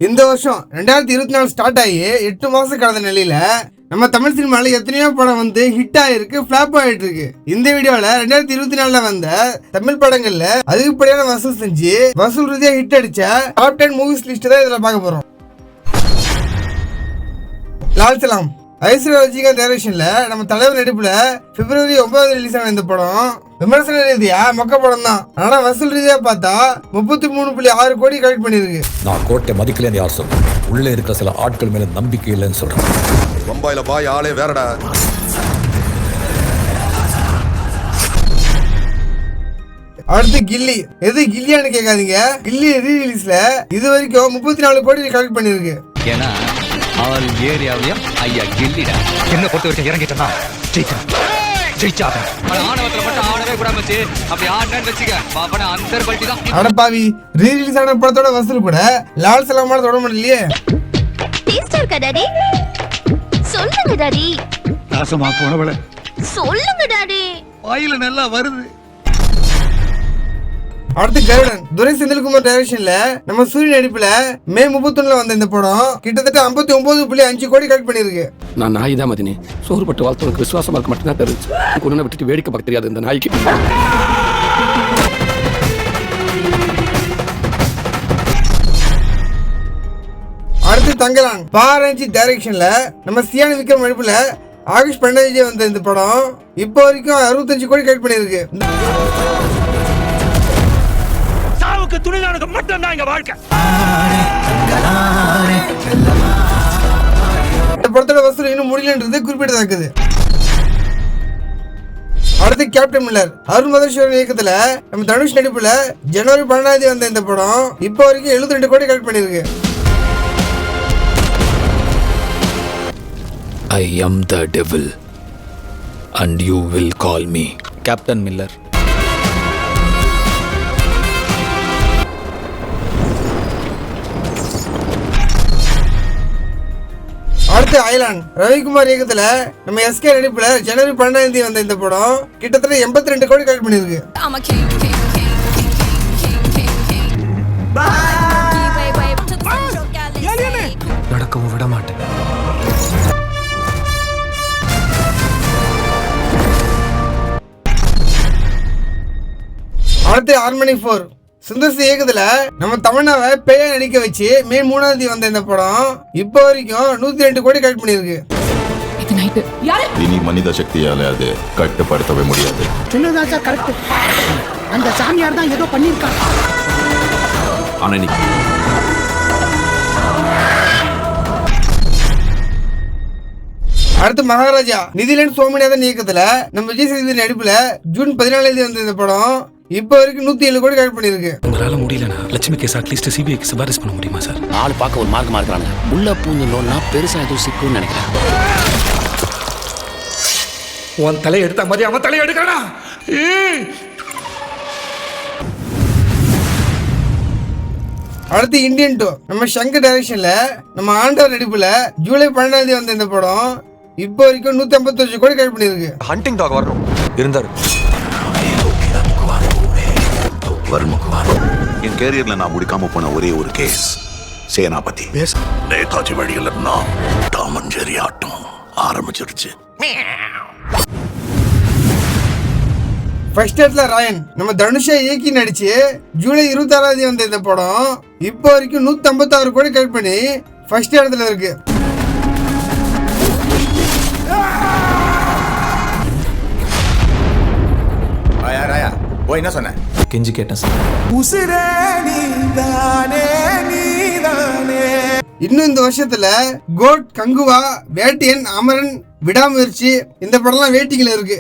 இந்த வருஷம் 2024 ஸ்டார்ட் ஆகி 8 மாசம் கடந்த நிலையில நம்ம தமிழ் சினிமால எத்தனையோ படம் வந்து ஹிட் ஆயிருக்கு, ஃபிளாப் ஆயிட்டு இருக்கு. இந்த வீடியோல 2024 வந்த தமிழ் படங்கள்ல அதிகப்படியான வசூல் செஞ்சு வசூல் ரீதியா ஹிட் அடிச்ச டாப் 10 மூவிஸ் லிஸ்ட் தான் இதுல பார்க்க போறோம். லால் சலாம் ஐஸ்வர்யா ரஜினிகாந்த் டைரக்ஷன்ல நம்ம தலைவர் நடிப்புல பிப்ரவரி 9 ரிலீஸ் ஆன இந்த படம் விமர்சன ரீதியா மொக்க படம் தான். ஆனா வசூல் ரீதியா பார்த்தா 33.6 கோடி கலெக்ட் பண்ணிருக்கு. நான் கோட்டை மதிக்கலன்னு யார் சொல்றேன்? உள்ள இருக்கிற சில ஆட்கள் மேல நம்பிக்கை இல்லைன்னு சொல்றேன். பம்பாயில பாய் ஆளே வேறடா. அடுத்து கில்லி. எது கில்லியான்னு கேட்காதீங்க, கில்லி ரீ ரிலீஸ்ல இது வரைக்கும் 34 கோடி கலெக்ட் பண்ணிருக்கு. ஏன்னா ஆல் ஏரியாவிலயும் ஐயா கில்லிடா. என்ன பொறுத்த வரைக்கும் இறங்கிட்டா ஜெயிச்சாங்க. ஆணவத்துல மட்டும் ஆடவே கூட மச்சி. அப்படி ஆடுனேன்னு வெச்சுக்க பாப்பன அந்தர் பல்டி தான். அட பாவி, ரீ ரிலீஸ் ஆன படத்தோட வசூல் கூட லால் சலாமோட தொட முடியலையே. டேஸ்ட் இருக்கா டாடி? சொல்லுங்க டாடி. நாசமா போனவளே சொல்லுங்க டாடி. வாயில நல்லா வருது. அடுத்து கருடன் துரை செந்தில்குமார் டைரக்ஷன்ல நம்ம சூரிய நடிப்புல மே 31 வந்த இந்த படம் கிட்டத்தட்ட 59.5 கோடி கலெக்ட் பண்ணிருக்கு. நான் நாய் தான் மதினி. சோறு பட்டு வாழ்த்தவனுக்கு விசுவாசமா இருக்க மட்டும்தான் தெரிஞ்சு கொண்டு விட்டுட்டு வேடிக்கை பார்க்க தெரியாது இந்த நாய்க்கு. அடுத்து தங்கலான் பாரஞ்சி டைரக்ஷன்ல நம்ம சியான் விக்ரம் நடிப்புல ஆகஸ்ட் 12 வந்த இந்த படம் இப்போ வரைக்கும் 65 கோடி கலெக்ட் பண்ணிருக்கு. துணிதானுக்கு மட்டும் தான் இங்க வாழ்க்கை. இந்த படத்தோட வசூல் இன்னும் முடியலன்றது குறிப்பிடத்தக்கது. அடுத்து கேப்டன் மில்லர் அருண் மதேஸ்வரன் இயக்கத்துல நம்ம தனுஷ் நடிப்புல ஜனவரி 12 வந்த இந்த படம் இப்போ வரைக்கும் 72 கோடி கலெக்ட் பண்ணிருக்கு. I am the devil and you will call me captain Miller. அடுத்து ஐலாண்ட் ரவிக்குமார் இயக்கத்துல நம்ம எஸ்கே நடிப்புல ஜனவரி 12 வந்த இந்த படம் கிட்டத்தட்ட 82 கோடி கலெக்ட் பண்ணிருக்கு. நடக்கவும் விட மாட்டேன். அடுத்து ஹார்மனி 4 சுந்தர் சி இயக்கத்துல நம்ம தமிழ்நாவை பேய நடிக்க வச்சு மே 3 வந்த இந்த படம் இப்போ வரைக்கும் 102 கோடி கலெக்ட் பண்ணிருக்கு. இனி மனித சக்தியால அது கட்டுப்படுத்தவே முடியாது. சொன்னதா கரெக்ட். அந்த சாமியார் தான் ஏதோ பண்ணிருக்காங்க. அடுத்து மகாராஜா நிதிலன் சோமநாதன் இயக்கத்துல நம்ம விஜய் சேதுபதி நடிப்புல ஜூன் 14 வந்த இந்த படம் இப்போ வரைக்கும் 107 கோடி கலெக்ட் பண்ணிருக்கு. உங்களால முடியலனா லட்சுமி கேஸ் அட்லீஸ்ட் சிபிஐக்கு சிபாரிசு பண்ண முடியுமா சார்? ஆள் பார்க்க ஒரு மார்க்கமா இருக்காங்க. உள்ள பூந்து லோன்னா பெருசா எதுவும் சிக்குன்னு நினைக்கிறேன். உன் தலையை எடுத்த மாதிரி அவன் தலையை எடுக்கறா. அடுத்து இந்தியன் 2 நம்ம சங்கர் டைரக்ஷன்ல நம்ம ஆண்டவர் நடிப்புல ஜூலை 12 வந்த இந்த படம் இப்போ வரைக்கும் 151 கோடி கலெக்ட் பண்ணிருக்கு. ஹண்டிங் டாக் வரணும் இருந்தாரு. என் கேரியர்ல நான் முடிக்காம போன ஒரே ஒரு கேஸ் சேனாபதி. நேதாஜி வழியில் நான் டாமன் ஜெரி ஆட்டம் ஆரம்பிச்சிருச்சு. ஃபர்ஸ்ட் இடத்துல ராயன் நம்ம தனுஷா இயக்கி நடிச்சு ஜூலை 26 வந்த இந்த படம் இப்போ வரைக்கும் 156 கோடி கலெக்ட் பண்ணி ஃபர்ஸ்ட் இடத்துல இருக்கு. போய் என்ன சொன்ன? கெஞ்சி கேட்டேன் சார். இன்னும் இந்த வருஷத்துல கோட், கங்குவா, வேட்டியன், அமரன், விடாமுயற்சி இந்த படம்லாம் வெயிட்டிங்ல இருக்கு.